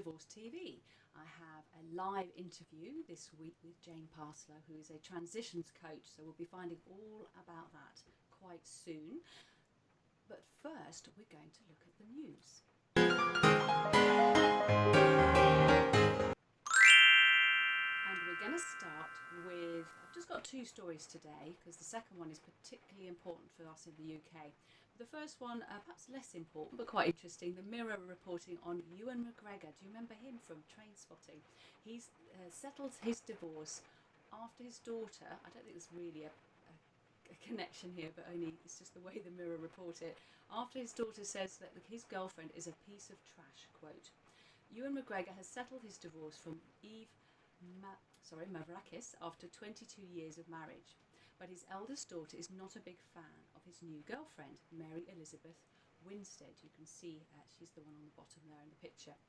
Divorce TV. I have a live interview this week with Jane Parslow, who is a transitions coach, so we'll be finding all about that quite soon. But first, we're going to look at the news. And we're going to start with, I've just got two stories today, because the second one is particularly important for us in the UK. The first one, perhaps less important, but quite interesting. The Mirror reporting on Ewan McGregor. Do you remember him from Trainspotting? He's settled his divorce after his daughter, I don't think there's really a connection here, but only it's just the way the Mirror report it. After his daughter says that his girlfriend is a piece of trash, quote. Ewan McGregor has settled his divorce from Mavrakis after 22 years of marriage. But his eldest daughter is not a big fan of his new girlfriend, Mary Elizabeth Winstead. You can see she's the one on the bottom there in the picture.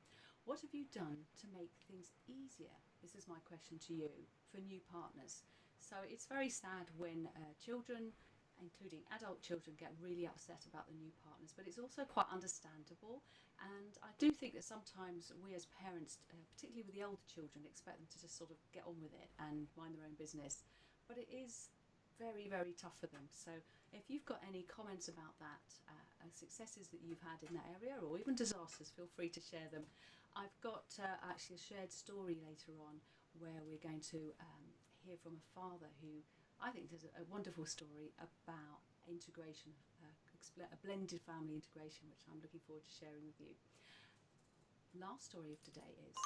What have you done to make things easier? This is my question to you for new partners. So it's very sad when children, including adult children, get really upset about the new partners, but it's also quite understandable. And I do think that sometimes we as parents, particularly with the older children, expect them to just sort of get on with it and mind their own business. But it is very, very tough for them. So if you've got any comments about that, successes that you've had in that area, or even disasters, feel free to share them. I've got actually a shared story later on where we're going to hear from a father who I think does a wonderful story about integration, a blended family integration, which I'm looking forward to sharing with you. Last story of today is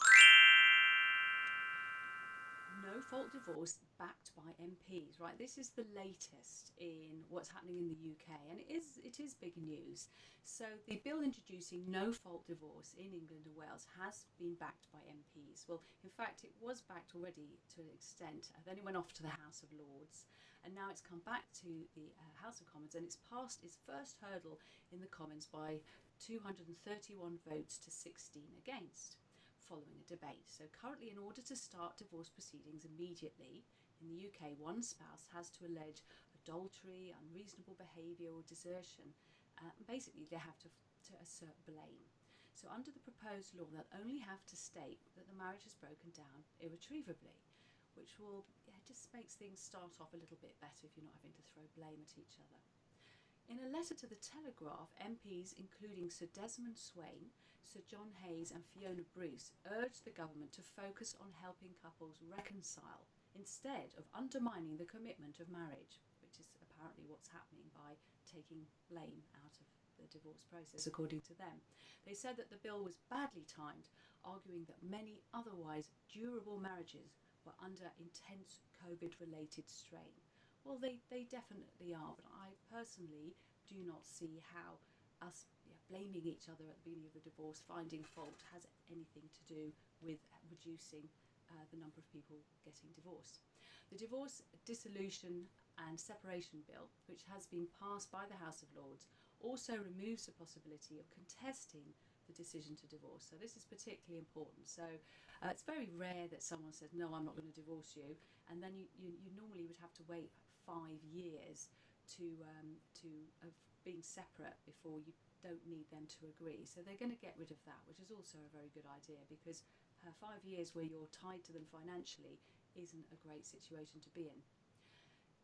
no-fault divorce backed by MPs. Right, this is the latest in what's happening in the UK, and it is big news. So the bill introducing no-fault divorce in England and Wales has been backed by MPs. Well, in fact, it was backed already to an extent. Then it went off to the House of Lords, and now it's come back to the House of Commons, and it's passed its first hurdle in the Commons by 231 votes to 16 against, following a debate. So currently, in order to start divorce proceedings immediately in the UK, one spouse has to allege adultery, unreasonable behaviour or desertion. Basically, they have to assert blame. So under the proposed law, they'll only have to state that the marriage has broken down irretrievably, which will just makes things start off a little bit better if you're not having to throw blame at each other. In a letter to the Telegraph, MPs including Sir Desmond Swayne, Sir John Hayes and Fiona Bruce urged the government to focus on helping couples reconcile instead of undermining the commitment of marriage, which is apparently what's happening by taking blame out of the divorce process, according to them. They said that the bill was badly timed, arguing that many otherwise durable marriages were under intense COVID-related strain. Well, they definitely are, but I personally do not see how us blaming each other at the beginning of the divorce, finding fault, has anything to do with reducing the number of people getting divorced. The Divorce, Dissolution and Separation Bill, which has been passed by the House of Lords, also removes the possibility of contesting the decision to divorce. So this is particularly important. So it's very rare that someone says, no, I'm not going to divorce you, and then you normally would have to wait 5 years to of being separate before you don't need them to agree. So they're going to get rid of that, which is also a very good idea, because 5 years where you're tied to them financially isn't a great situation to be in.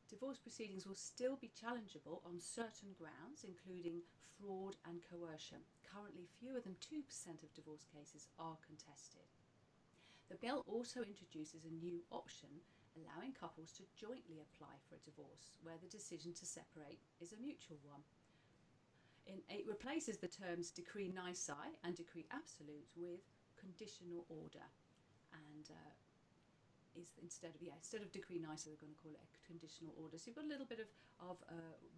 Divorce proceedings will still be challengeable on certain grounds, including fraud and coercion. Currently, fewer than 2% of divorce cases are contested. The bill also introduces a new option allowing couples to jointly apply for a divorce, where the decision to separate is a mutual one. It replaces the terms decree nisi and decree absolute with conditional order, and instead of decree nisi, they're going to call it a conditional order. So you've got a little bit of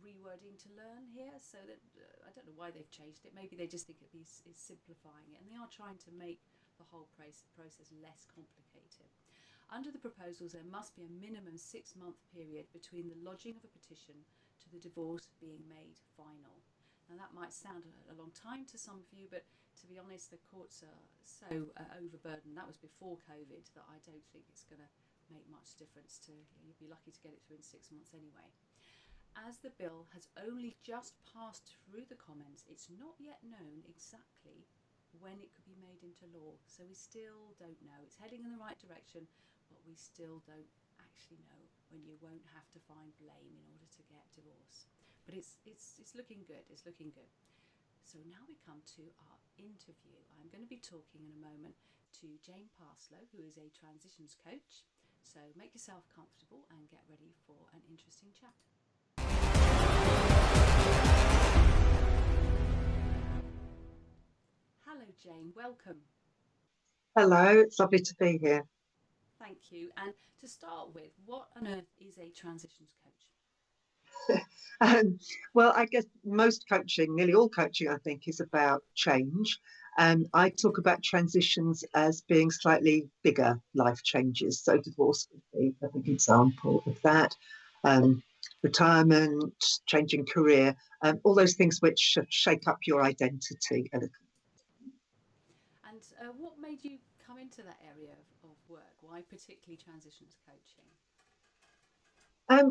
rewording to learn here. So that I don't know why they've changed it. Maybe they just think it's simplifying it, and they are trying to make the whole process less complicated. Under the proposals, there must be a minimum 6-month period between the lodging of a petition to the divorce being made final. Now that might sound a long time to some of you, but to be honest, the courts are so overburdened. That was before COVID, that I don't think it's going to make much difference. You'd be lucky to get it through in 6 months anyway. As the bill has only just passed through the Commons, it's not yet known exactly when it could be made into law. So we still don't know. It's heading in the right direction, but we still don't actually know when you won't have to find blame in order to get divorce. But it's looking good. It's looking good. So now we come to our interview. I'm going to be talking in a moment to Jane Parslow, who is a transitions coach. So make yourself comfortable and get ready for an interesting chat. Hello, Jane. Welcome. Hello, it's lovely to be here. Thank you. And to start with, what on earth is a transitions coach? Um, well, I guess most coaching, nearly all coaching, I think, is about change. I talk about transitions as being slightly bigger life changes. So, divorce would be a big example of that. Um, Retirement, changing career, all those things which shake up your identity a little. And what made you come into that area of work? Why particularly transitions coaching?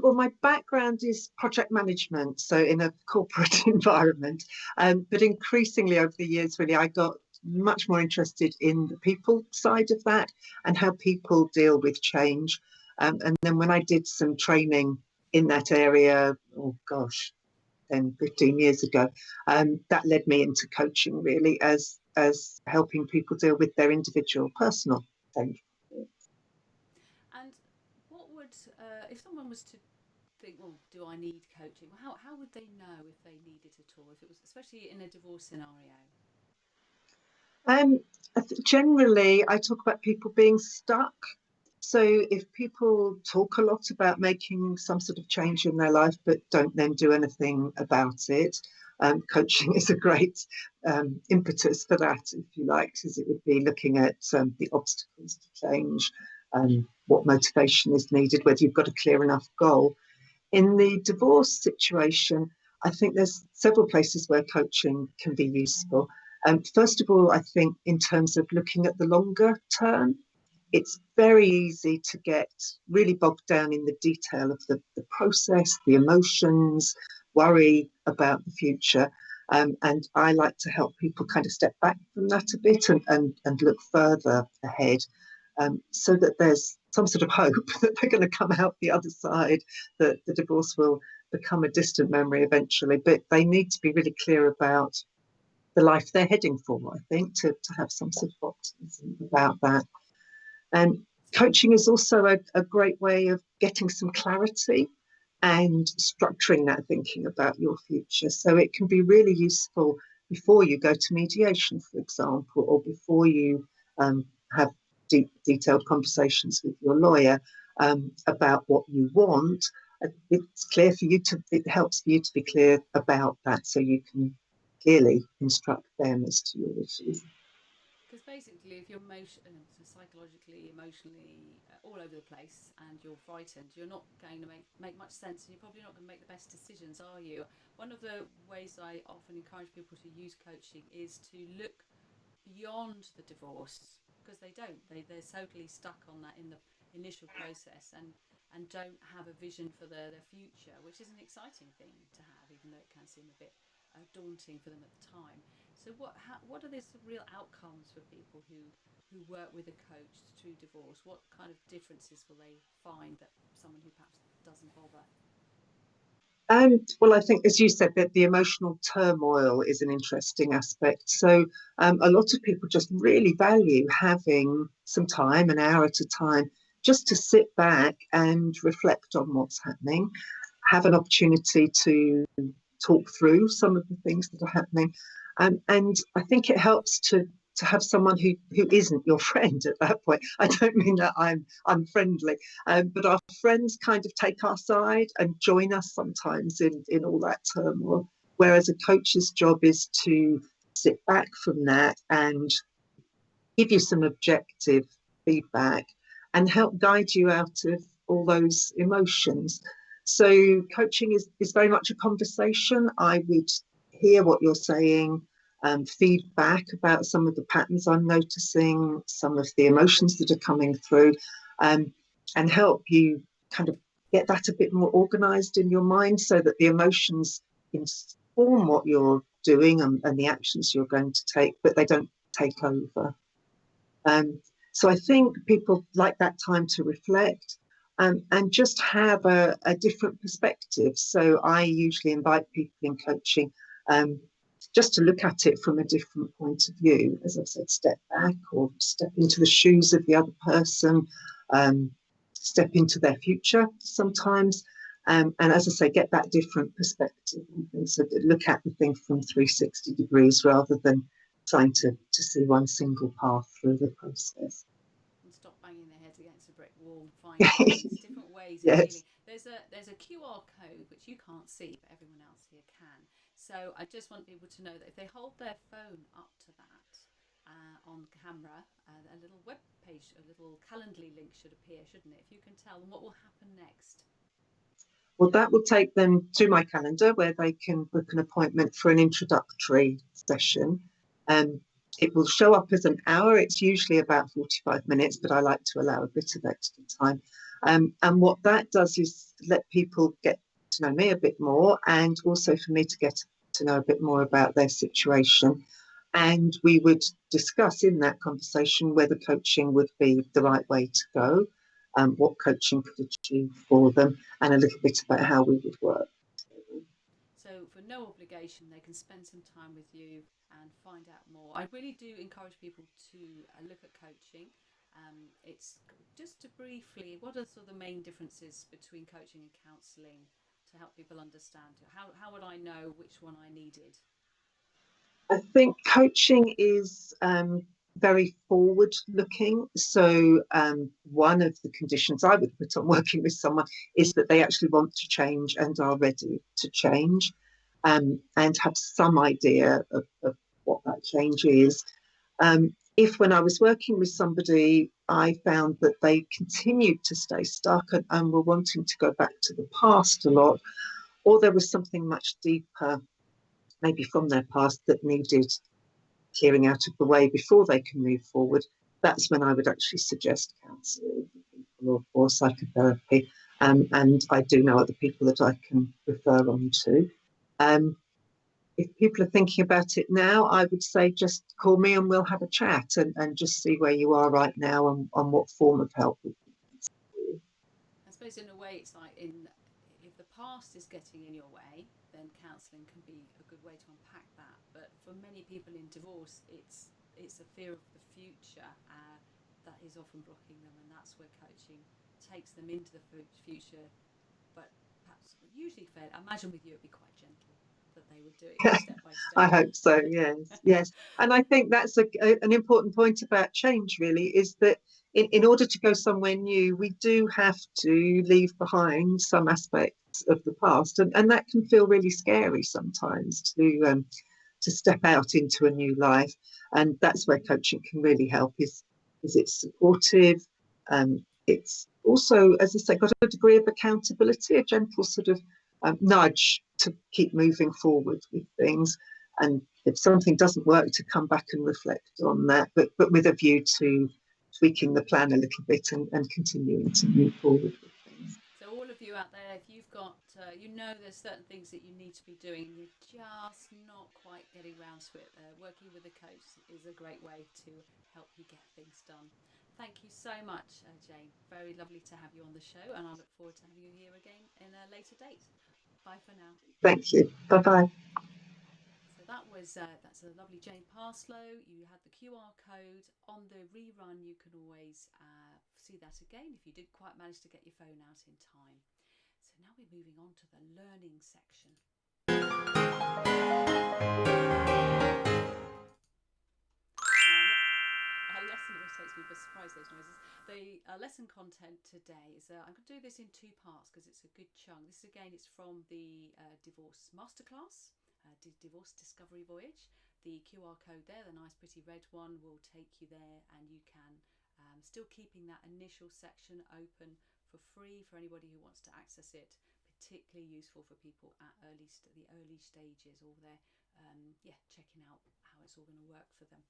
Well, my background is project management, so in a corporate environment. But increasingly over the years, really, I got much more interested in the people side of that and how people deal with change. And then when I did some training in that area, oh gosh, 10, 15 years ago, that led me into coaching really as helping people deal with their individual personal change. And what would, if someone was to think, well, do I need coaching? Well, how would they know if they need it at all? If it was, especially in a divorce scenario? Um, Generally, I talk about people being stuck. So if people talk a lot about making some sort of change in their life but don't then do anything about it, coaching is a great impetus for that, if you like, because it would be looking at the obstacles to change, what motivation is needed, whether you've got a clear enough goal. In the divorce situation, I think there's several places where coaching can be useful. First of all, I think in terms of looking at the longer term, it's very easy to get really bogged down in the detail of the process, the emotions, worry about the future. And I like to help people kind of step back from that a bit and look further ahead, so that there's some sort of hope that they're going to come out the other side, that the divorce will become a distant memory eventually. But they need to be really clear about the life they're heading for, I think, to have some sort of optimism about that. And coaching is also a great way of getting some clarity and structuring that thinking about your future. So it can be really useful before you go to mediation, for example, or before you have detailed conversations with your lawyer about what you want. It's clear for you to, it helps for you to be clear about that so you can clearly instruct them as to your issues. Because basically, if you're psychologically, emotionally all over the place and you're frightened, you're not going to make much sense, and you're probably not going to make the best decisions, are you? One of the ways I often encourage people to use coaching is to look beyond the divorce, because they don't. They're totally stuck on that in the initial process, and don't have a vision for their future, which is an exciting thing to have, even though it can seem a bit daunting for them at the time. So what are the real outcomes for people who work with a coach through divorce? What kind of differences will they find that someone who perhaps doesn't bother? Well, I think, as you said, that the emotional turmoil is an interesting aspect. So, a lot of people just really value having some time, an hour at a time, just to sit back and reflect on what's happening, have an opportunity to talk through some of the things that are happening. And I think it helps to have someone who isn't your friend at that point. I don't mean that I'm unfriendly, but our friends kind of take our side and join us sometimes in all that turmoil. Whereas a coach's job is to sit back from that and give you some objective feedback and help guide you out of all those emotions. So coaching is very much a conversation. I would hear what you're saying, feedback about some of the patterns I'm noticing, some of the emotions that are coming through, um, and help you kind of get that a bit more organized in your mind so that the emotions inform what you're doing and the actions you're going to take, but they don't take over. So I think people like that time to reflect, and just have a different perspective. So I usually invite people in coaching, just to look at it from a different point of view. As I've said, step back or step into the shoes of the other person, step into their future sometimes. And as I say, get that different perspective. And so look at the thing from 360 degrees rather than trying to see one single path through the process. And stop banging their heads against a brick wall, find ways, different ways of Yes. dealing. There's a QR code which you can't see, but everyone else here can. So I just want people to know that if they hold their phone up to that on camera, a little web page, a little Calendly link should appear, shouldn't it? If you can tell them what will happen next. Well, that will take them to my calendar where they can book an appointment for an introductory session. It will show up as an hour. It's usually about 45 minutes, but I like to allow a bit of extra time. And what that does is let people get to know me a bit more, and also for me to get to know a bit more about their situation. And we would discuss in that conversation whether coaching would be the right way to go, what coaching could achieve for them, and a little bit about how we would work. So for no obligation, they can spend some time with you and find out more. I really do encourage people to look at coaching. It's just to briefly, what are sort of the main differences between coaching and counselling to help people understand? How would I know which one I needed? I think coaching is very forward looking. So one of the conditions I would put on working with someone is that they actually want to change and are ready to change, and have some idea of what that change is. If when I was working with somebody, I found that they continued to stay stuck and were wanting to go back to the past a lot, or there was something much deeper, maybe from their past, that needed clearing out of the way before they can move forward, that's when I would actually suggest counselling or psychotherapy. And I do know other people that I can refer on to. If people are thinking about it now, I would say just call me and we'll have a chat and just see where you are right now and on what form of help we can do. I suppose in a way it's like if the past is getting in your way, then counselling can be a good way to unpack that. But for many people in divorce, it's a fear of the future that is often blocking them, and that's where coaching takes them into the future. But perhaps usually fair. I imagine with you it'd be quite gentle, that they would do it step by step. I hope so. Yes, yes. And I think that's an important point about change, really, is that in order to go somewhere new, we do have to leave behind some aspects of the past, and that can feel really scary sometimes to step out into a new life. And that's where coaching can really help. Is it's supportive. It's also, as I say, got a degree of accountability, a gentle sort of nudge to keep moving forward with things. And if something doesn't work, to come back and reflect on that, but with a view to tweaking the plan a little bit and continuing to move forward with things. So all of you out there, if you've got, there's certain things that you need to be doing and you're just not quite getting round to it, working with a coach is a great way to help you get things done. Thank you so much, Jane. Very lovely to have you on the show, and I look forward to having you here again in a later date. Bye for now. Thank you. Bye-bye. So that's a lovely Jane Parslow. You had the QR code on the rerun. You can always see that again if you didn't quite manage to get your phone out in time. So now we're moving on to the learning section. Our lesson always takes me by surprise, those noises. The lesson content today is I'm going to do this in two parts because it's a good chunk. This again is from the divorce masterclass, divorce discovery voyage. The QR code there, the nice pretty red one, will take you there, and you can still keeping that initial section open for free for anybody who wants to access it. Particularly useful for people at the early stages, or they're checking out how it's all going to work for them.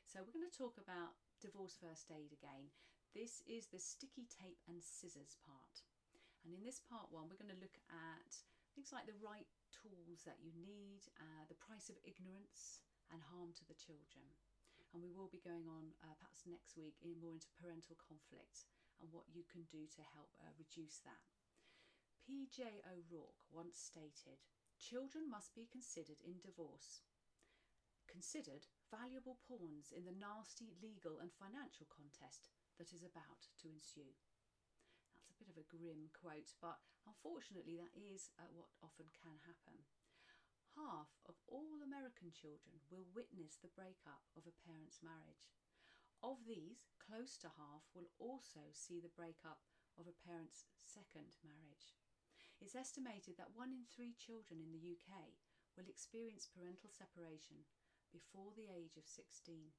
So we're going to talk about divorce first aid again. This is the sticky tape and scissors part. And in this part one, we're going to look at things like the right tools that you need, the price of ignorance and harm to the children. And we will be going on perhaps next week more into parental conflict and what you can do to help reduce that. P.J. O'Rourke once stated, "Children must be considered in divorce, considered valuable pawns in the nasty legal and financial contest that is about to ensue." That's a bit of a grim quote, but unfortunately that is what often can happen. Half of all American children will witness the breakup of a parent's marriage. Of these, close to half will also see the breakup of a parent's second marriage. It's estimated that 1 in 3 children in the UK will experience parental separation before the age of 16.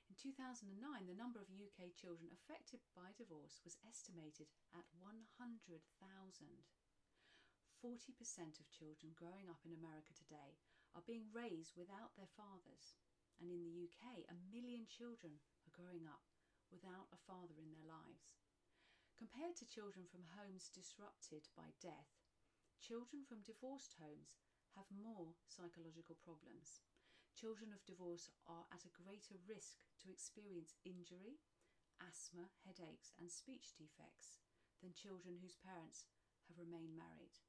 In 2009, the number of UK children affected by divorce was estimated at 100,000. 40% of children growing up in America today are being raised without their fathers, and in the UK, 1 million children are growing up without a father in their lives. Compared to children from homes disrupted by death, children from divorced homes have more psychological problems. Children of divorce are at a greater risk to experience injury, asthma, headaches and speech defects than children whose parents have remained married.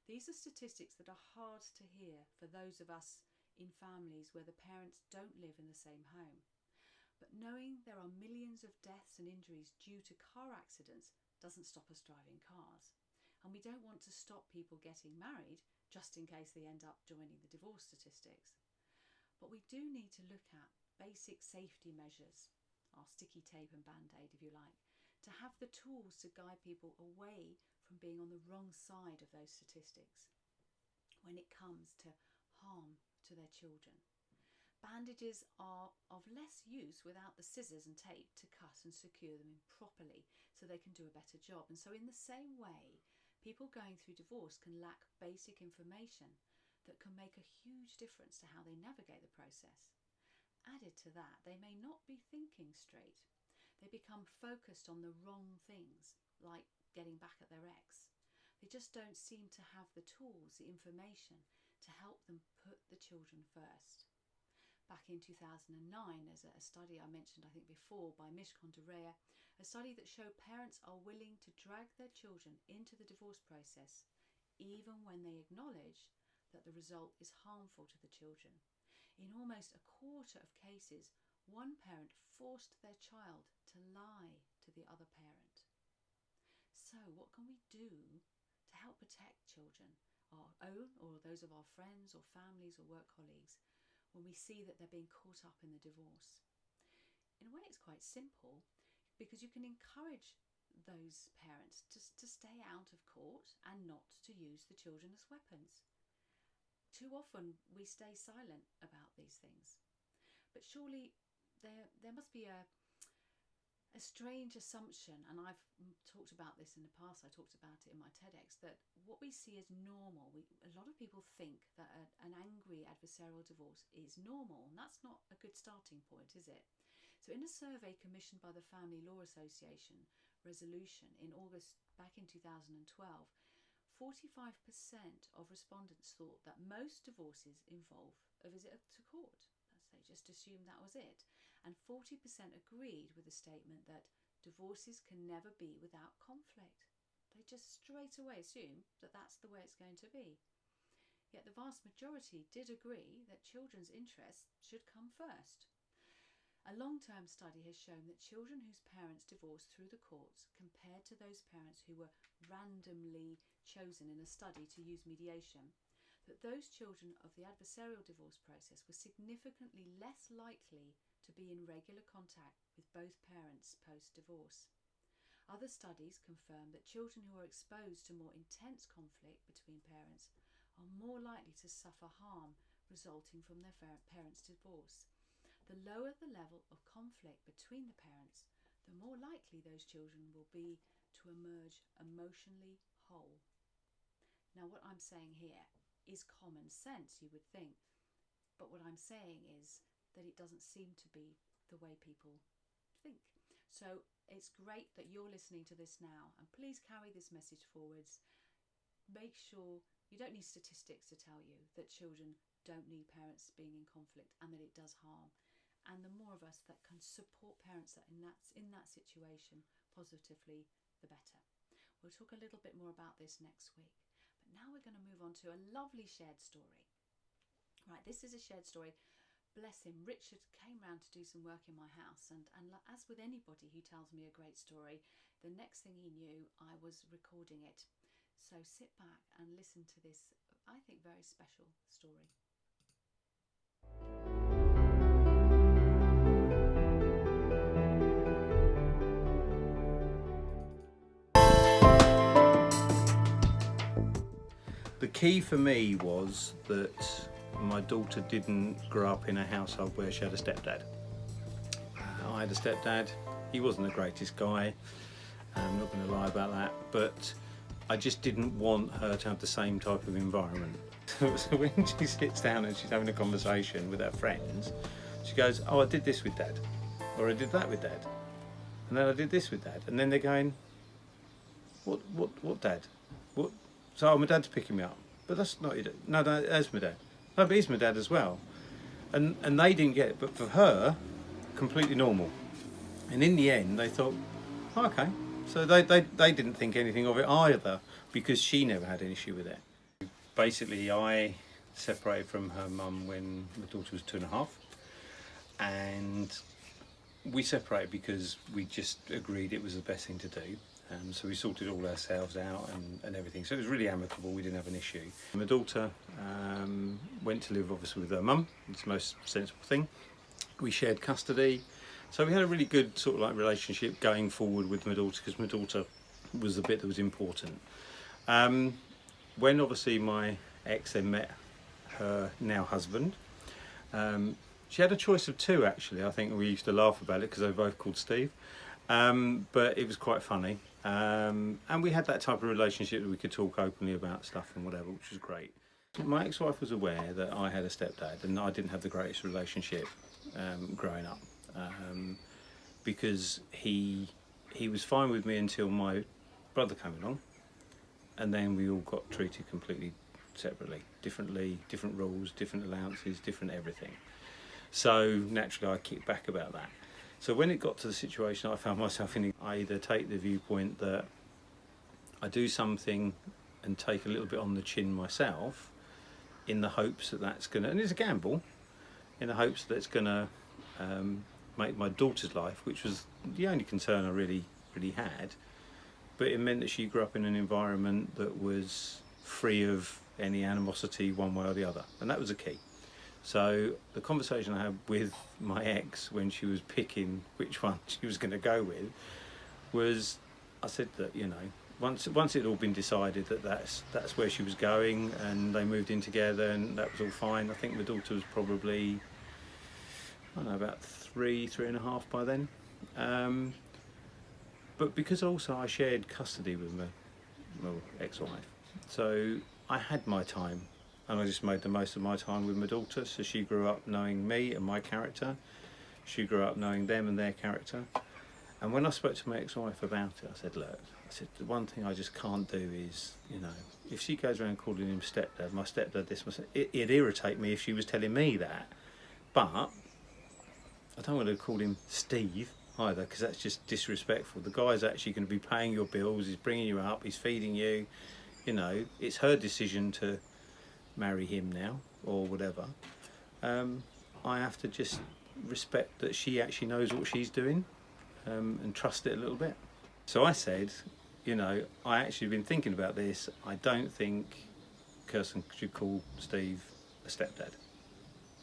These are statistics that are hard to hear for those of us in families where the parents don't live in the same home. But knowing there are millions of deaths and injuries due to car accidents doesn't stop us driving cars. And we don't want to stop people getting married just in case they end up joining the divorce statistics. But we do need to look at basic safety measures, our sticky tape and band-aid if you like, to have the tools to guide people away from being on the wrong side of those statistics when it comes to harm to their children. Bandages are of less use without the scissors and tape to cut and secure them in properly so they can do a better job. And so in the same way, people going through divorce can lack basic information that can make a huge difference to how they navigate the process. Added to that, they may not be thinking straight. They become focused on the wrong things, like getting back at their ex. They just don't seem to have the tools, the information to help them put the children first. Back in 2009, there's a study I mentioned, I think before, by Mishcon Derea, a study that showed parents are willing to drag their children into the divorce process, even when they acknowledge that the result is harmful to the children. In almost a quarter of cases, one parent forced their child to lie to the other parent. So what can we do to help protect children, our own or those of our friends or families or work colleagues, when we see that they're being caught up in the divorce? In a way, it's quite simple, because you can encourage those parents to stay out of court and not to use the children as weapons. Too often we stay silent about these things. But surely there must be a strange assumption, and I've talked about this in the past, I talked about it in my TEDx, that what we see as normal, a lot of people think that an angry adversarial divorce is normal, and that's not a good starting point, is it? So in a survey commissioned by the Family Law Association resolution in August back in 2012, 45% of respondents thought that most divorces involve a visit to court. They just assumed that was it. And 40% agreed with the statement that divorces can never be without conflict. They just straight away assume that that's the way it's going to be. Yet the vast majority did agree that children's interests should come first. A long-term study has shown that children whose parents divorced through the courts, compared to those parents who were randomly chosen in a study to use mediation, that those children of the adversarial divorce process were significantly less likely to be in regular contact with both parents post-divorce. Other studies confirm that children who are exposed to more intense conflict between parents are more likely to suffer harm resulting from their parents' divorce. The lower the level of conflict between the parents, the more likely those children will be to emerge emotionally whole. Now, what I'm saying here is common sense, you would think, but what I'm saying is that it doesn't seem to be the way people think. So it's great that you're listening to this now, and please carry this message forwards. Make sure you don't need statistics to tell you that children don't need parents being in conflict and that it does harm. And the more of us that can support parents that in that situation positively, the better. We'll talk a little bit more about this next week. But now we're going to move on to a lovely shared story. Right, this is a shared story. Bless him, Richard came round to do some work in my house, and as with anybody who tells me a great story, the next thing he knew I was recording it. So sit back and listen to this, I think, very special story. The key for me was that my daughter didn't grow up in a household where she had a stepdad. I had a stepdad. He wasn't the greatest guy, I'm not going to lie about that, but I just didn't want her to have the same type of environment. So when she sits down and she's having a conversation with her friends, she goes, "Oh, I did this with Dad," or "I did that with Dad," and then "I did this with Dad," and then they're going, what Dad? What? So, "Oh, my dad's picking me up," but that's not your dad. No, that's my dad. No, but he's my dad as well. And they didn't get it, but for her, completely normal. And in the end, they thought, oh, okay. So they didn't think anything of it either, because she never had an issue with it. Basically, I separated from her mum when my daughter was 2.5, and we separated because we just agreed it was the best thing to do. So we sorted all ourselves out and everything. So it was really amicable, we didn't have an issue. My daughter went to live obviously with her mum, it's the most sensible thing. We shared custody. So we had a really good sort of like relationship going forward with my daughter, because my daughter was the bit that was important. When obviously my ex then met her now husband, she had a choice of two actually. I think we used to laugh about it because they were both called Steve. But it was quite funny, and we had that type of relationship that we could talk openly about stuff and whatever, which was great. My ex-wife was aware that I had a stepdad and I didn't have the greatest relationship growing up, because he was fine with me until my brother came along, and then we all got treated completely separately, differently, different rules, different allowances, different everything. So naturally I kicked back about that. So when it got to the situation I found myself in, I either take the viewpoint that I do something and take a little bit on the chin myself in the hopes that that's going to, and it's a gamble, in the hopes that it's going to make my daughter's life, which was the only concern I really had, but it meant that she grew up in an environment that was free of any animosity one way or the other, and that was the key. So the conversation I had with my ex when she was picking which one she was going to go with was, I said that, you know, once it had all been decided that that's where she was going, and they moved in together and that was all fine. I think my daughter was probably, I don't know, about 3.5 by then. But because also I shared custody with my ex-wife, so I had my time. And I just made the most of my time with my daughter. So she grew up knowing me and my character. She grew up knowing them and their character. And when I spoke to my ex-wife about it, I said, look, the one thing I just can't do is, you know, if she goes around calling him stepdad, my stepdad this, it'd irritate me if she was telling me that. But I don't want to call him Steve either, because that's just disrespectful. The guy's actually going to be paying your bills, he's bringing you up, he's feeding you. You know, it's her decision to marry him now or whatever. I have to just respect that she actually knows what she's doing, and trust it a little bit. So I said, you know, I actually been thinking about this. I don't think Kirsten should call Steve a stepdad,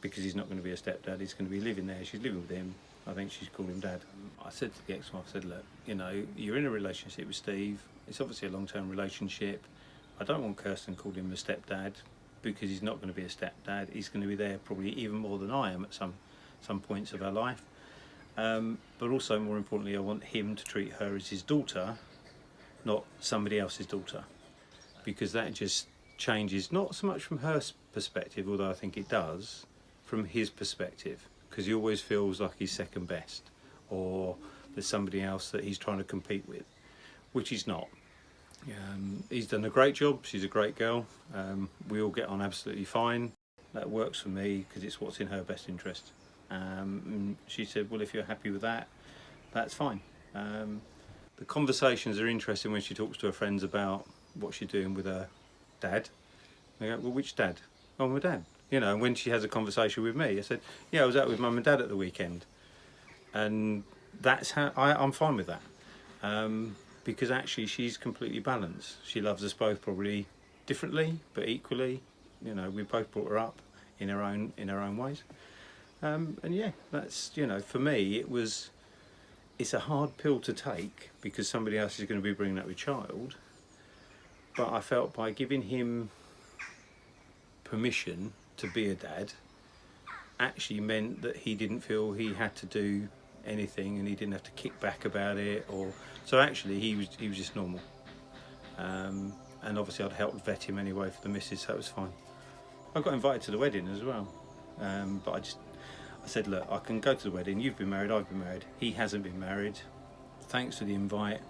because he's not going to be a stepdad, he's going to be living there, she's living with him. I think she should call him Dad. I said to the ex-wife, I said, look, you know, you're in a relationship with Steve, it's obviously a long-term relationship. I don't want Kirsten calling him a stepdad, because he's not going to be a stepdad. He's going to be there probably even more than I am at some points of our life. But also, more importantly, I want him to treat her as his daughter, not somebody else's daughter, because that just changes, not so much from her perspective, although I think it does, from his perspective, because he always feels like he's second best, or there's somebody else that he's trying to compete with, which he's not. He's done a great job, she's a great girl, we all get on absolutely fine. That works for me because it's what's in her best interest. And she said, well, if you're happy with that, that's fine. The conversations are interesting when she talks to her friends about what she's doing with her dad. They go, well, which dad? Oh, my dad. You know, and when she has a conversation with me, I said, yeah, I was out with mum and dad at the weekend. And that's how I'm fine with that. Because actually she's completely balanced. She loves us both probably differently, but equally. You know, we both brought her up in her own ways. And yeah, that's, you know, for me, it's a hard pill to take because somebody else is going to be bringing up your child. But I felt by giving him permission to be a dad actually meant that he didn't feel he had to do anything and he didn't have to kick back about it, or so actually he was just normal. And obviously I'd helped vet him anyway for the missus, so it was fine. I got invited to the wedding as well, but I said, look, I can go to the wedding, you've been married, I've been married, he hasn't been married, thanks for the invite,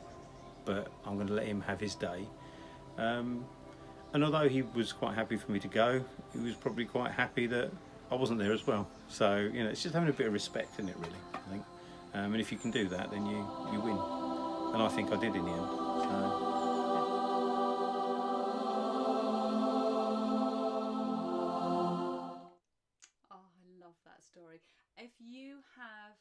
but I'm going to let him have his day. And although he was quite happy for me to go, he was probably quite happy that I wasn't there as well. So, you know, it's just having a bit of respect in it, really, I think. And if you can do that, then you win. And I think I did in the end. Oh, I love that story. If you have,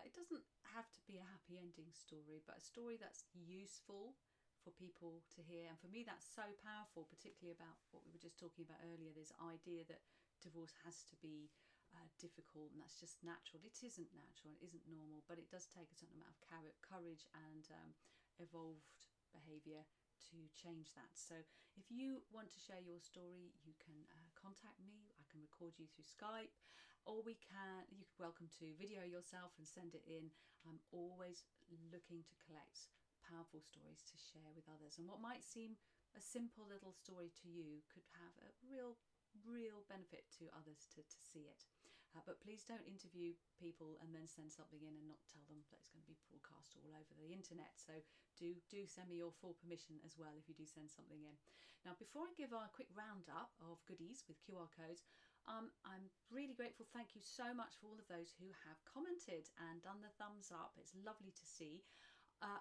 it doesn't have to be a happy ending story, but a story that's useful for people to hear. And for me, that's so powerful, particularly about what we were just talking about earlier, this idea that divorce has to be difficult and that's just natural. It isn't natural, it isn't normal, but it does take a certain amount of courage and evolved behaviour to change that. So if you want to share your story, you can contact me. I can record you through Skype, or you're welcome to video yourself and send it in. I'm always looking to collect powerful stories to share with others, and what might seem a simple little story to you could have a real benefit to others to see it. But please don't interview people and then send something in and not tell them that it's going to be broadcast all over the internet. So do send me your full permission as well if you do send something in. Now, before I give a quick roundup of goodies with QR codes, I'm really grateful. Thank you so much for all of those who have commented and done the thumbs up. It's lovely to see.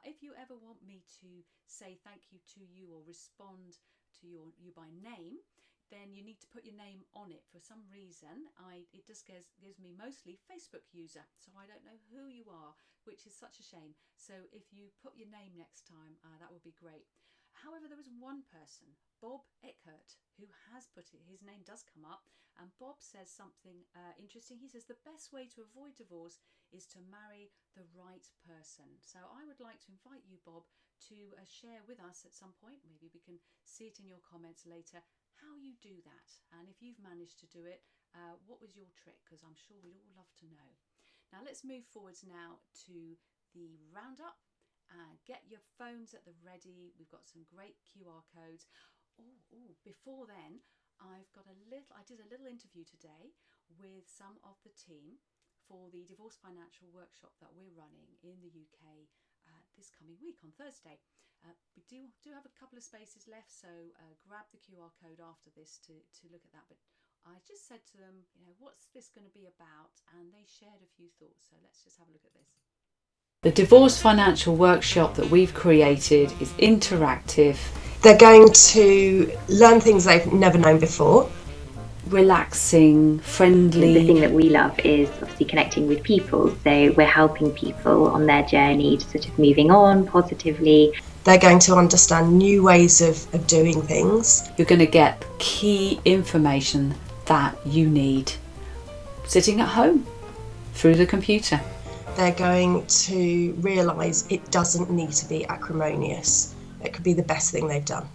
If you ever want me to say thank you to you or respond to you by name, then you need to put your name on it. For some reason, it just gives me mostly Facebook user, so I don't know who you are, which is such a shame. So if you put your name next time, that would be great. However, there was one person, Bob Eckert, who has put it. His name does come up, and Bob says something interesting. He says the best way to avoid divorce is to marry the right person. So I would like to invite you, Bob, to share with us at some point. Maybe we can see it in your comments later, how you do that, and if you've managed to do it, what was your trick, because I'm sure we'd all love to know. Now let's move forwards now to the roundup. Get your phones at the ready. We've got some great QR codes. Before then, I did a little interview today with some of the team for the Divorce Financial Workshop that we're running in the UK this coming week on Thursday. We do have a couple of spaces left, so grab the QR code after this to look at that. But I just said to them, what's this going to be about? And they shared a few thoughts. So let's just have a look at this. The Divorce Financial Workshop that we've created is interactive. They're going to learn things they've never known before. Relaxing, friendly. The thing that we love is obviously connecting with people. So we're helping people on their journey to sort of moving on positively. They're going to understand new ways of doing things. You're going to get key information that you need sitting at home through the computer. They're going to realise it doesn't need to be acrimonious. It could be the best thing they've done.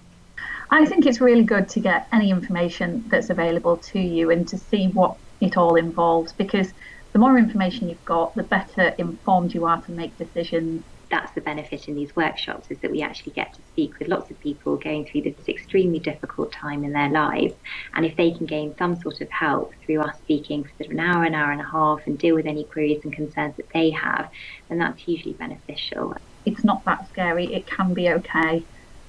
I think it's really good to get any information that's available to you and to see what it all involves, because the more information you've got, the better informed you are to make decisions. That's the benefit in these workshops, is that we actually get to speak with lots of people going through this extremely difficult time in their lives. And if they can gain some sort of help through us speaking for sort of an hour and a half and deal with any queries and concerns that they have, then that's hugely beneficial. It's not that scary, it can be okay.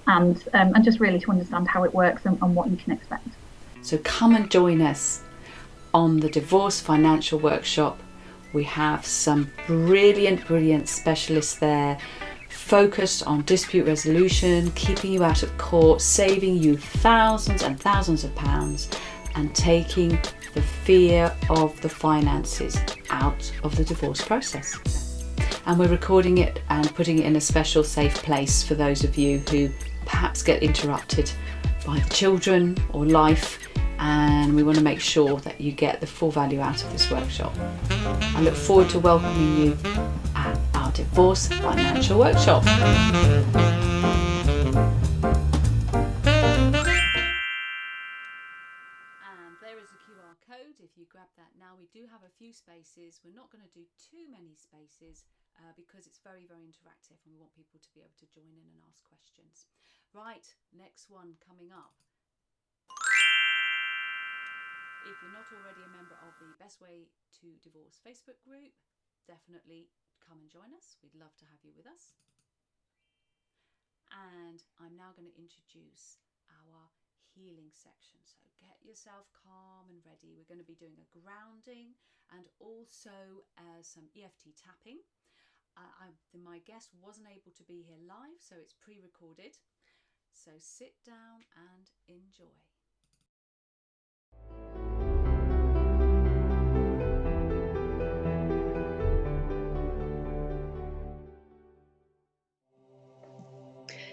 And just really to understand how it works and what you can expect. So come and join us on the Divorce Financial Workshop We have some brilliant specialists there, focused on dispute resolution, keeping you out of court, saving you thousands and thousands of pounds, and taking the fear of the finances out of the divorce process. And we're recording it and putting it in a special safe place for those of you who perhaps get interrupted by the children or life, and we want to make sure that you get the full value out of this workshop. I look forward to welcoming you at our Divorce Financial Workshop. Code. If you grab that now, we do have a few spaces. We're not going to do too many spaces because it's very interactive and we want people to be able to join in and ask questions. Right, next one coming up. If you're not already a member of the Best Way to Divorce Facebook group, definitely come and join us. We'd love to have you with us. And I'm now going to introduce our healing section. So get yourself calm and ready. We're going to be doing a grounding and also some EFT tapping. My guest wasn't able to be here live, so it's pre-recorded. So sit down and enjoy.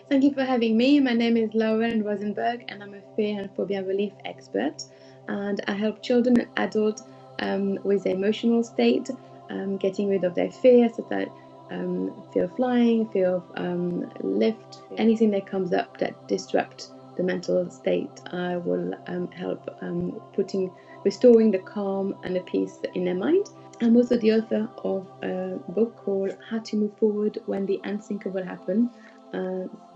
Thank you for having me. My name is Lauren Rosenberg and I'm a fear and phobia relief expert, and I help children and adults with their emotional state, getting rid of their fear, so that fear of flying, fear of lift, anything that comes up that disrupts the mental state. I will help restoring the calm and the peace in their mind. I'm also the author of a book called How to Move Forward When the Unthinkable Happens.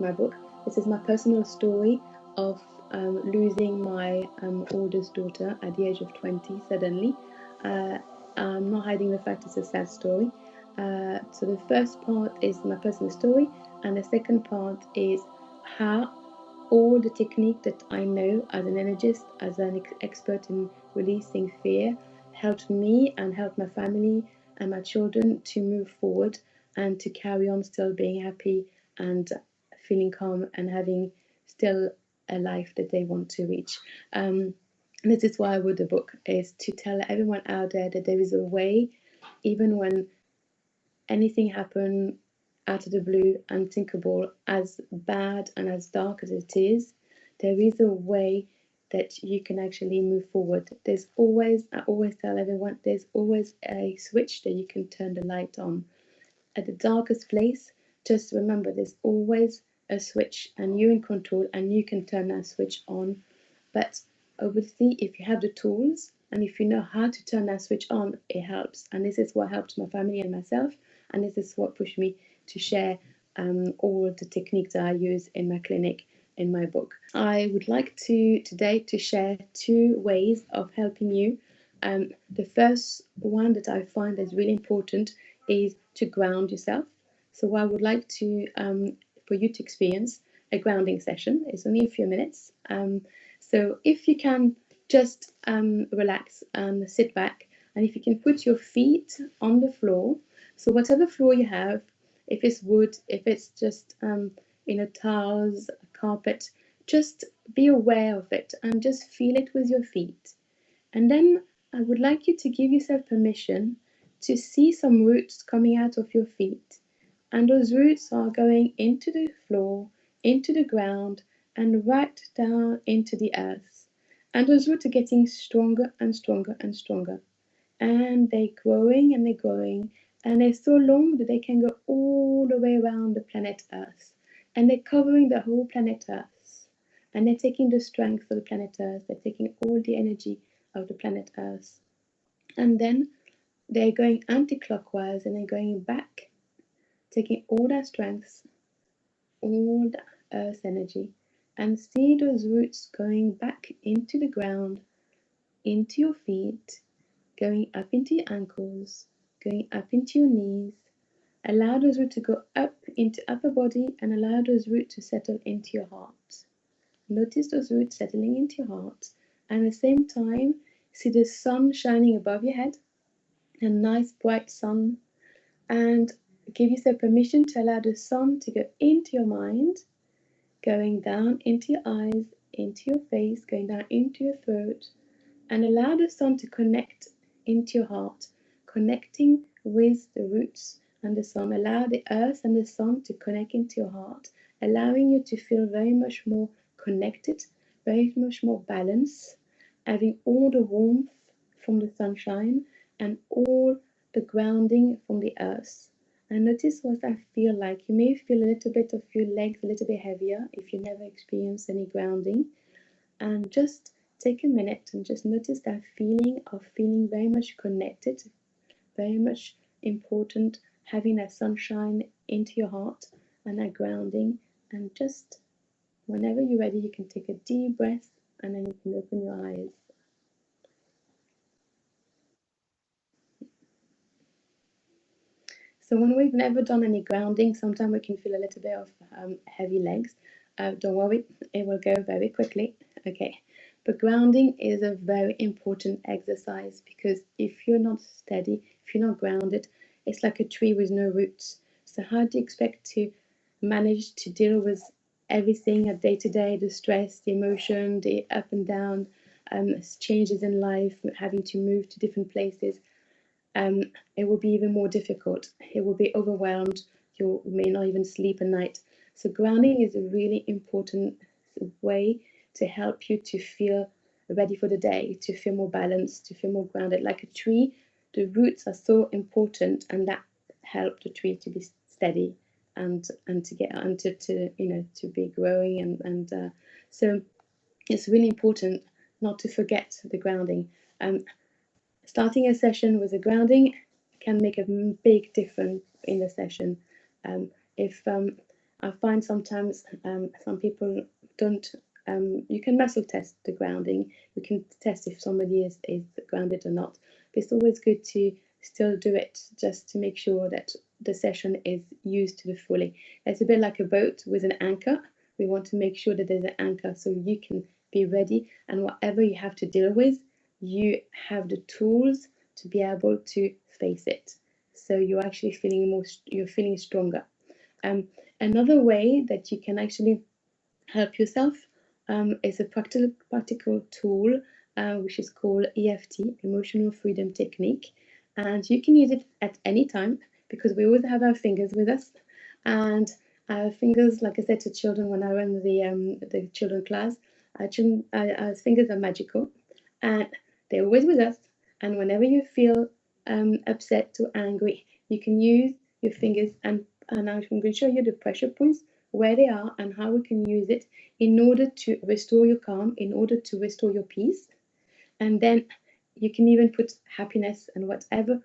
My book. This is my personal story of losing my oldest daughter at the age of 20 suddenly. I'm not hiding the fact it's a sad story. So the first part is my personal story, and the second part is how all the technique that I know as an energist, as an expert in releasing fear, helped me and helped my family and my children to move forward and to carry on still being happy and feeling calm and having still a life that they want to reach. This is why I wrote the book, is to tell everyone out there that there is a way, even when anything happens out of the blue, unthinkable, as bad and as dark as it is, there is a way that you can actually move forward. I always tell everyone, there's always a switch that you can turn the light on. At the darkest place, just remember there's always a switch and you're in control and you can turn that switch on. But obviously, if you have the tools and if you know how to turn that switch on, it helps. And this is what helped my family and myself. And this is what pushed me to share all the techniques that I use in my clinic, in my book. I would like today to share 2 ways of helping you. The first one that I find is really important is to ground yourself. So I would like to for you to experience a grounding session. It's only a few minutes. So if you can just relax and sit back, and if you can put your feet on the floor, so whatever floor you have, if it's wood, if it's just tiles, carpet, just be aware of it and just feel it with your feet. And then I would like you to give yourself permission to see some roots coming out of your feet. And those roots are going into the floor, into the ground, and right down into the earth. And those roots are getting stronger and stronger and stronger. And they're growing and they're growing. And they're so long that they can go all the way around the planet Earth. And they're covering the whole planet Earth. And they're taking the strength of the planet Earth. They're taking all the energy of the planet Earth. And then they're going anti-clockwise and they're going back, taking all that strength, all the Earth energy, and see those roots going back into the ground, into your feet, going up into your ankles, going up into your knees. Allow those roots to go up into upper body and allow those roots to settle into your heart. Notice those roots settling into your heart, and at the same time, see the sun shining above your head. a nice bright sun, and give yourself permission to allow the sun to go into your mind, going down into your eyes, into your face, going down into your throat, and allow the sun to connect into your heart, connecting with the roots and the sun. Allow the earth and the sun to connect into your heart, allowing you to feel very much more connected, very much more balanced, having all the warmth from the sunshine and all the grounding from the earth. And notice what I feel like. You may feel a little bit of your legs a little bit heavier if you never experienced any grounding. And just take a minute and just notice that feeling of feeling very much connected, very much important, having that sunshine into your heart and that grounding. And just whenever you're ready, you can take a deep breath and then you can open your eyes. So when we've never done any grounding, sometimes we can feel a little bit of heavy legs. Don't worry, it will go very quickly. Okay, but grounding is a very important exercise, because if you're not steady, if you're not grounded, it's like a tree with no roots. So how do you expect to manage to deal with everything at day to day, the stress, the emotion, the up and down, changes in life, having to move to different places? It will be even more difficult. It will be overwhelmed. You may not even sleep at night. So grounding is a really important way to help you to feel ready for the day, to feel more balanced, to feel more grounded. Like a tree, the roots are so important, and that help the tree to be steady and to get and to be growing and so it's really important not to forget the grounding. Starting a session with a grounding can make a big difference in the session. If I find sometimes some people don't, you can muscle test the grounding. You can test if somebody is grounded or not. But it's always good to still do it, just to make sure that the session is used to the fully. It's a bit like a boat with an anchor. We want to make sure that there's an anchor so you can be ready, and whatever you have to deal with, you have the tools to be able to face it. So you're actually feeling you're feeling stronger. Another way that you can actually help yourself is a practical tool which is called EFT, Emotional Freedom Technique, and you can use it at any time, because we always have our fingers with us, and our fingers, like I said to children when I run the children class, our fingers are magical, and they're always with us. And whenever you feel upset or angry, you can use your fingers, and I'm going to show you the pressure points, where they are, and how we can use it in order to restore your calm, in order to restore your peace. And then you can even put happiness and whatever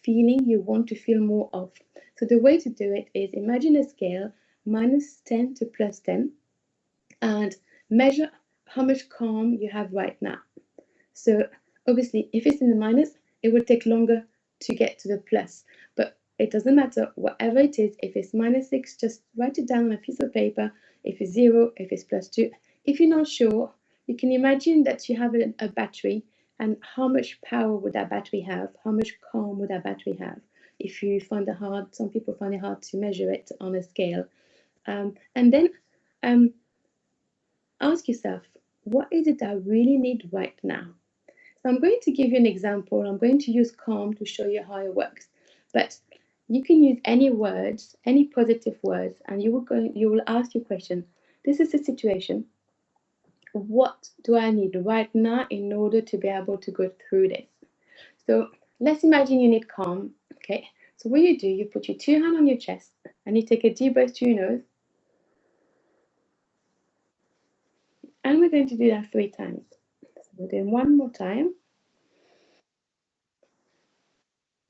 feeling you want to feel more of. So the way to do it is, imagine a scale -10 to +10, and measure how much calm you have right now. So obviously, if it's in the minus, it will take longer to get to the plus. But it doesn't matter, whatever it is. If it's -6, just write it down on a piece of paper. If it's 0, if it's +2. If you're not sure, you can imagine that you have a battery, and how much power would that battery have? How much calm would that battery have? If you find it hard, some people find it hard to measure it on a scale. And then ask yourself, what is it that I really need right now? So I'm going to give you an example. I'm going to use calm to show you how it works. But you can use any words, any positive words, and you will ask your question. This is the situation. What do I need right now in order to be able to go through this? So let's imagine you need calm. Okay. So what you do, you put your 2 hands on your chest and you take a deep breath through your nose. And we're going to do that 3 times. So we're doing one more time.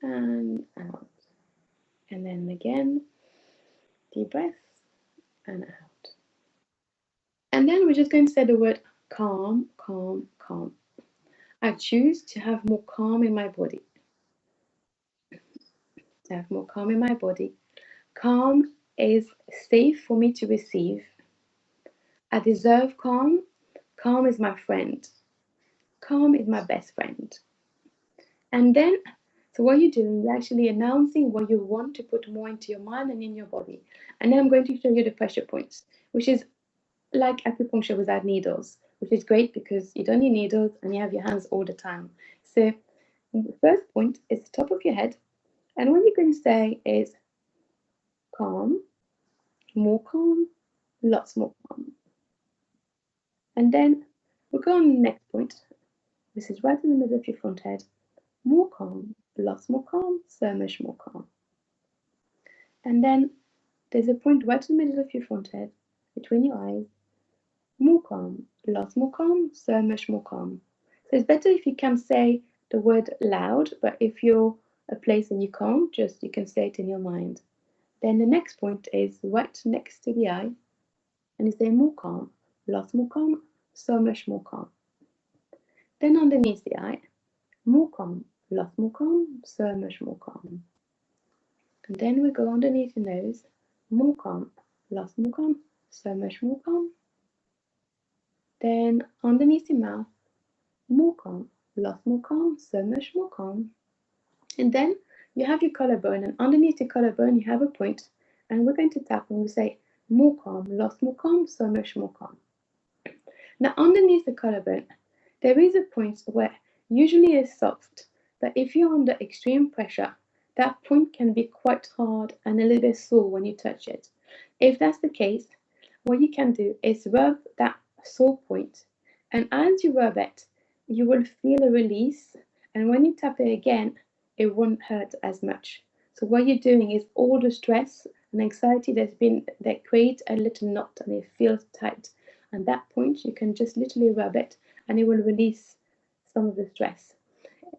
And out. And then again, deep breath and out. And then we're just going to say the word calm, calm, calm. I choose to have more calm in my body. To have more calm in my body. Calm is safe for me to receive. I deserve calm. Calm is my friend. Calm is my best friend. And then So what you're doing, you're actually announcing what you want to put more into your mind and in your body. And then I'm going to show you the pressure points, which is like acupuncture without needles, which is great because you don't need needles and you have your hands all the time. So the first point is the top of your head, and what you're going to say is calm, more calm, lots more calm. And then we'll go on the next point. This is right in the middle of your front head. More calm, lots more calm, so much more calm. And then there's a point right in the middle of your front head, between your eyes. More calm, lots more calm, so much more calm. So it's better if you can say the word loud, but if you're a place and you can't, just you can say it in your mind. Then the next point is right next to the eye, and you say more calm, lots more calm, so much more calm. Then underneath the eye, more calm, lots more calm, so much more calm. And then we go underneath your nose, more calm, lots more calm, so much more calm. Then underneath your mouth, more calm, lots more calm, so much more calm. And then you have your collarbone, and underneath your collarbone you have a point, and we're going to tap and we say more calm, lots more calm, so much more calm. Now underneath the collarbone, there is a point where usually it's soft, but if you're under extreme pressure, that point can be quite hard and a little bit sore when you touch it. If that's the case, what you can do is rub that sore point, and as you rub it, you will feel a release, and when you tap it again, it won't hurt as much. So what you're doing is all the stress and anxiety that creates a little knot and it feels tight. And that point, you can just literally rub it and it will release some of the stress.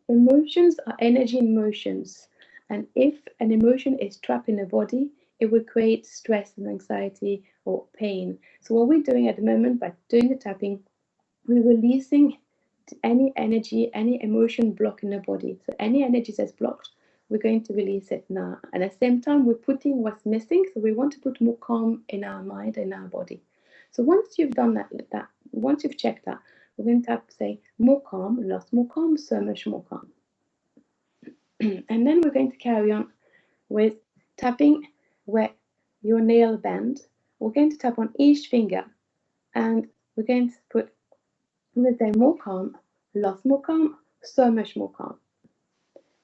Emotions are energy in motions, and if an emotion is trapped in the body, it will create stress and anxiety or pain. So what we're doing at the moment by doing the tapping, we're releasing any energy, any emotion block in the body. So any energy that's blocked, we're going to release it now. And at the same time, we're putting what's missing. So we want to put more calm in our mind and our body. So once you've done that, once you've checked that, we're going to tap, say, more calm, lots more calm, so much more calm. And then we're going to carry on with tapping where your nail bend. We're going to tap on each finger, and we're going to say more calm, lots more calm, so much more calm.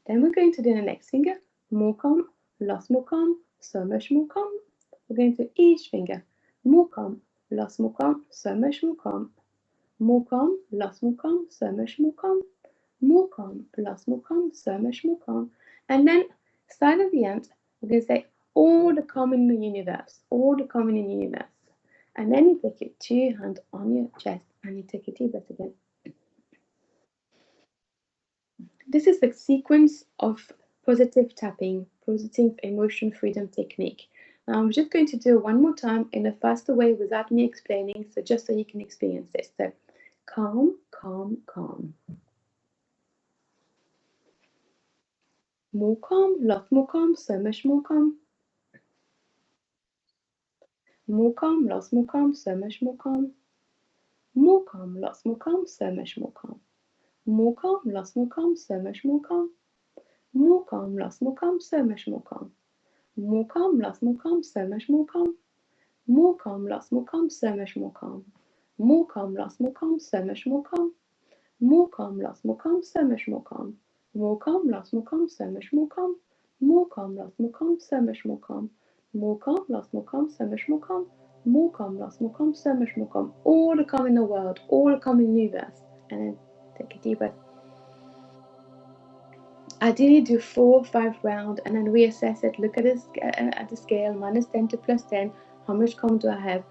Then we're going to do the next finger, more calm, lots more calm, so much more calm. We're going to each finger, more calm, lots more calm, so much more calm. More calm, lots more calm, so much more calm. More calm, lots more calm, so much more calm. And then side of the end, we're going to say all the calm in the universe, all the calm in the universe. And then you take your two hands on your chest and you take a deep breath again. This is the sequence of positive tapping, positive emotion freedom technique. Now I'm just going to do it one more time in a faster way without me explaining, so just so you can experience this. So calm, calm, calm. More calm, lots more calm, so much more calm. More calm, lots more calm, so much more calm. More calm, lots more calm, so much more calm. More calm, lots more calm, so much more calm. More calm, lots more calm, so much more calm. More calm, lots more calm, so much more calm. More calm, lots more calm, so much more calm. More calm, lots more calm, so much more calm. More calm, lots more calm, so much more calm. More calm, lots more calm, so much more calm. More calm, lots more calm, so much more calm. More calm, lots more calm, so much more calm. More calm, lots more calm, so much more calm. All the calm in the world, all the calm in the universe. And then take a deep breath. Ideally do 4 or 5 rounds and then reassess it. Look at the scale, -10 to +10. How much calm do I have?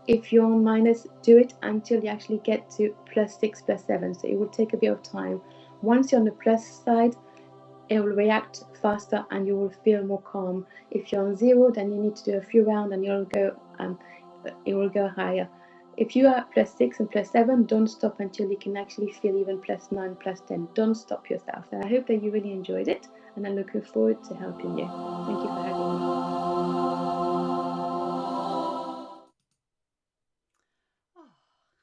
If you're on minus, do it until you actually get to +6, +7. So it will take a bit of time. Once you're on the plus side, it will react faster and you will feel more calm. If you're on 0, then you need to do a few rounds and it will go higher. If you are +6 and +7, don't stop until you can actually feel even +9, +10. Don't stop yourself. And I hope that you really enjoyed it, and I'm looking forward to helping you. Thank you for having me. Oh,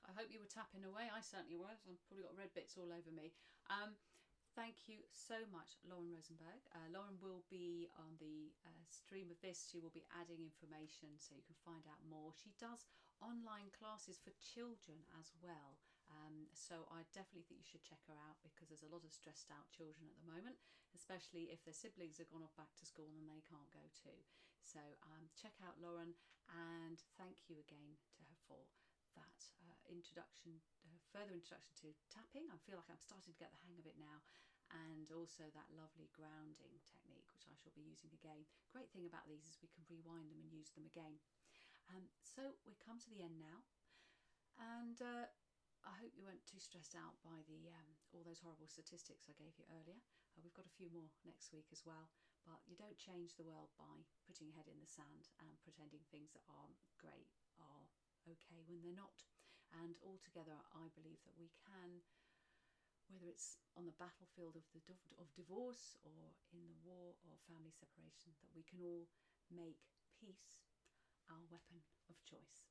I hope you were tapping away. I certainly was. I've probably got red bits all over me. thank you so much, Lauren Rosenberg. Lauren will be on the stream of this. She will be adding information so you can find out more. She does online classes for children as well. So I definitely think you should check her out, because there's a lot of stressed out children at the moment, especially if their siblings have gone off back to school and they can't go too. So check out Lauren, and thank you again to her for that introduction, further introduction to tapping. I feel like I'm starting to get the hang of it now, and also that lovely grounding technique, which I shall be using again. Great thing about these is we can rewind them and use them again. So we come to the end now, and I hope you weren't too stressed out by the all those horrible statistics I gave you earlier. We've got a few more next week as well, but you don't change the world by putting your head in the sand and pretending things that aren't great are okay when they're not. And altogether I believe that we can, whether it's on the battlefield of divorce or in the war or family separation, that we can all make peace our weapon of choice.